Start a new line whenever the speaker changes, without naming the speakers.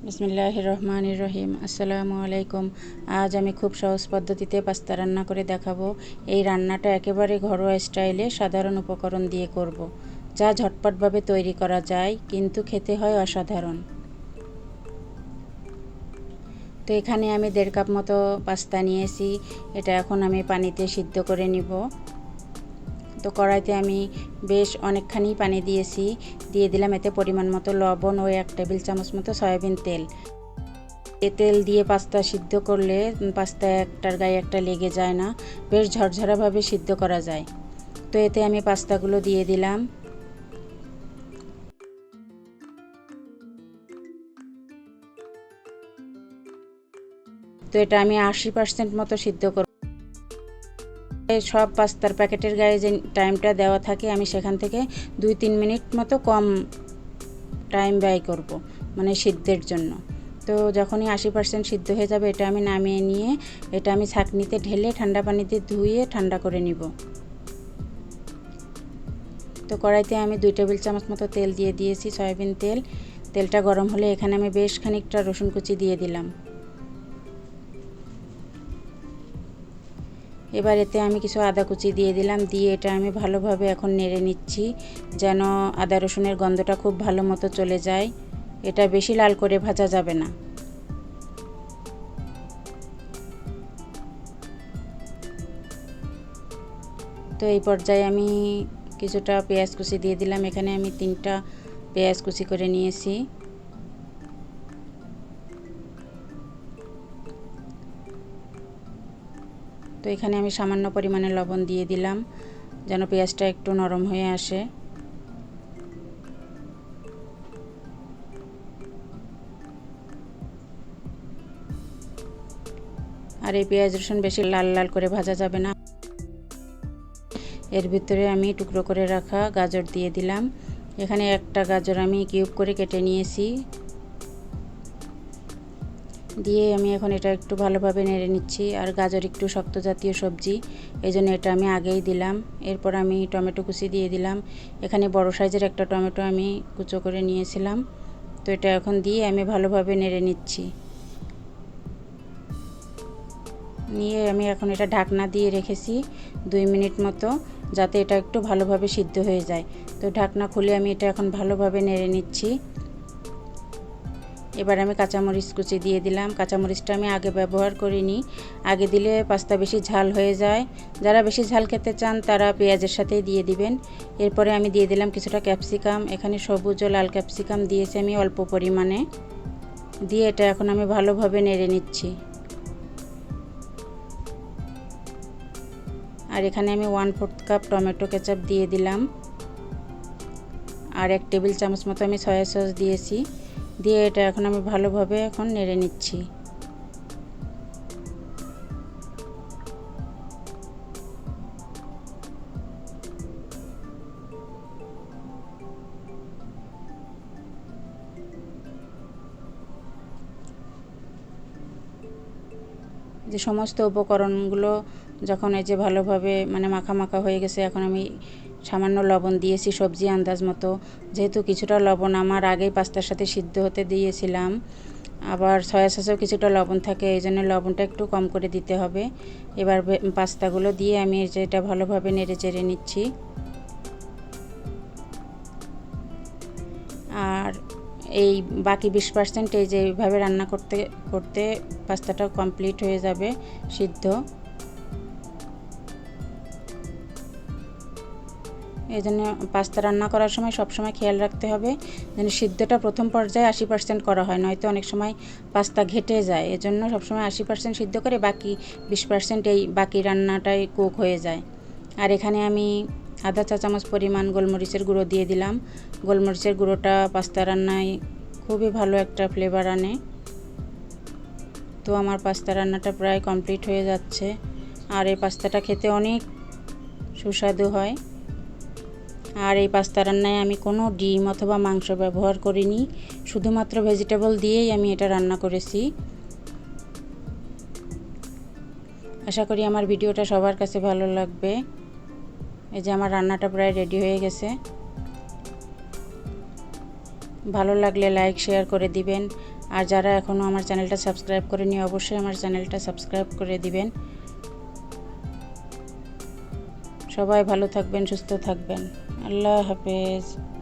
বিসমিল্লাহির রহমানির রহিম। আসসালামু আলাইকুম। আজ আমি খুব সহজ পদ্ধতিতে পাস্তা রান্না করে দেখাবো। এই রান্নাটা একেবারে ঘরোয়া স্টাইলে সাধারণ উপকরণ দিয়ে করব, যা ঝটপটভাবে তৈরি করা যায়, কিন্তু খেতে হয় অসাধারণ। তো এখানে আমি 1.5 কাপ মতো পাস্তা নিয়েছি। এটা এখন আমি পানিতে সিদ্ধ করে নিব। তো কড়াইতে আমি বেশ অনেকখানি পানি দিয়েছি, দিয়ে দিলাম এতে পরিমাণ মতো লবণ ও 1 টেবিল চামচ মতো সয়াবিন তেল। তেল দিয়ে পাস্তা সিদ্ধ করলে পাস্তা একটার গায়ে একটা লেগে যায় না, বেশ ঝরঝরাভাবে সিদ্ধ করা যায়। তো এতে আমি পাস্তাগুলো দিয়ে দিলাম। তো এটা আমি 80% মতো সিদ্ধ করব। সব পাস্তার প্যাকেটের গায়ে যে টাইমটা দেওয়া থাকে, আমি সেখান থেকে 2-3 মিনিট মতো কম টাইম ব্যয় করব, মানে সিদ্ধের জন্য। তো যখনই 80% সিদ্ধ হয়ে যাবে, এটা আমি নামিয়ে নিয়ে এটা আমি ছাঁকনিতে ঢেলে ঠান্ডা পানিতে ধুয়ে ঠান্ডা করে নিব। তো কড়াইতে আমি 2 টেবিল চামচ মতো তেল দিয়ে দিয়েছি, সয়াবিন তেল। তেলটা গরম হলে এখানে আমি বেশ খানিকটা রসুন কুচি দিয়ে দিলাম। এবার এতে আমি কিছু আদা কুচি দিয়ে দিলাম, দিয়ে এটা আমি ভালোভাবে এখন নেড়ে নিচ্ছি, যেন আদা রসুনের গন্ধটা খুব ভালো মতো চলে যায়। এটা বেশি লাল করে ভাজা যাবে না। তো এই পর্যায়ে আমি কিছুটা পেঁয়াজ কুচি দিয়ে দিলাম। এখানে আমি 3টা পেঁয়াজ কুচি করে নিয়েছি। তো এখানে আমি সামান্য পরিমাণে লবণ দিয়ে দিলাম, যেন পেঁয়াজটা একটু নরম হয়ে আসে। আর এই পেঁয়াজ রসুন বেশি লাল লাল করে ভাজা যাবে না। এর ভিতরে আমি টুকরো করে রাখা গাজর দিয়ে দিলাম। এখানে একটা গাজর আমি কিউব করে কেটে নিয়েছি। দিয়ে আমি এখন এটা একটু ভালোভাবে নেড়ে নিচ্ছি। আর গাজর একটু শক্ত জাতীয় সবজি, এই জন্য এটা আমি আগেই দিলাম। এরপর আমি টমেটো কুচি দিয়ে দিলাম। এখানে বড় সাইজের একটা টমেটো আমি কুচো করে নিয়েছিলাম। তো এটা এখন দিয়ে আমি ভালোভাবে নেড়ে নিচ্ছি। নিয়ে আমি এখন এটা ঢাকনা দিয়ে রেখেছি 2 মিনিট মতো, যাতে এটা একটু ভালোভাবে সিদ্ধ হয়ে যায়। তো ঢাকনা খুলে আমি এটা এখন ভালোভাবে নেড়ে নিচ্ছি। এবার আমি কাঁচামরিচ কুচি দিয়ে দিলাম। কাঁচামরিচটা আমি আগে ব্যবহার করিনি, আগে দিলে পাস্তা বেশি ঝাল হয়ে যায়। যারা বেশি ঝাল খেতে চান তারা পেঁয়াজের সাথেই দিয়ে দিবেন। এরপরে আমি দিয়ে দিলাম কিছুটা ক্যাপসিকাম। এখানে সবুজ ও লাল ক্যাপসিকাম দিয়েছি আমি অল্প পরিমাণে। দিয়ে এটা এখন আমি ভালোভাবে নেড়ে নিচ্ছি। আর এখানে আমি 1/4 কাপ টমেটো কেচাপ দিয়ে দিলাম। আর 1 টেবিল চামচ মতো আমি সয়া সস দিয়েছি। দিয়ে এটা এখন আমি ভালোভাবে এখন নেড়ে নিচ্ছি। যে সমস্ত উপকরণগুলো যখন এই যে ভালোভাবে মানে মাখা মাখা হয়ে গেছে, এখন আমি সামান্য লবণ দিয়েছি সবজি আন্দাজ মতো। যেহেতু কিছুটা লবণ আমার আগেই পাস্তার সাথে সিদ্ধ হতে দিয়েছিলাম, আবার সয়া সসেও কিছুটা লবণ থাকে, এই জন্য লবণটা একটু কম করে দিতে হবে। এবার পাস্তাগুলো দিয়ে আমি এটা ভালোভাবে নেড়ে চেড়ে নিচ্ছি। আর এই বাকি 20% এই যে এইভাবে রান্না করতে করতে পাস্তাটা কমপ্লিট হয়ে যাবে সিদ্ধ। এই জন্য পাস্তা রান্না করার সময় সবসময় খেয়াল রাখতে হবে যেন সিদ্ধটা প্রথম পর্যায়ে 80% করা হয়, নয়তো অনেক সময় পাস্তা ঘেটে যায়। এজন্য সবসময় 80% সিদ্ধ করে বাকি 20% এই বাকি রান্নাটাই কুক হয়ে যায়। আর এখানে আমি আধা চা চামচ পরিমাণ গোলমরিচের গুঁড়ো দিয়ে দিলাম। গোলমরিচের গুঁড়োটা পাস্তা রান্নায় খুবই ভালো একটা ফ্লেভার আনে। তো আমার পাস্তা রান্নাটা প্রায় কমপ্লিট হয়ে যাচ্ছে। আর এই পাস্তাটা খেতে অনেক সুস্বাদু হয়। আর এই পাস্তা রান্নায় আমি কোনো ডিম অথবা মাংস ব্যবহার করিনি, শুধুমাত্র ভেজিটেবল দিয়েই আমি এটা রান্না করেছি। আশা করি আমার ভিডিওটা সবার কাছে ভালো লাগবে। এই যে আমার রান্নাটা প্রায় রেডি হয়ে গেছে। ভালো লাগলে লাইক শেয়ার করে দিবেন। আর যারা এখনও আমার চ্যানেলটা সাবস্ক্রাইব করেনি অবশ্যই আমার চ্যানেলটা সাবস্ক্রাইব করে দিবেন। সবাই ভালো থাকবেন, সুস্থ থাকবেন। আল্লাহ হাফেজ।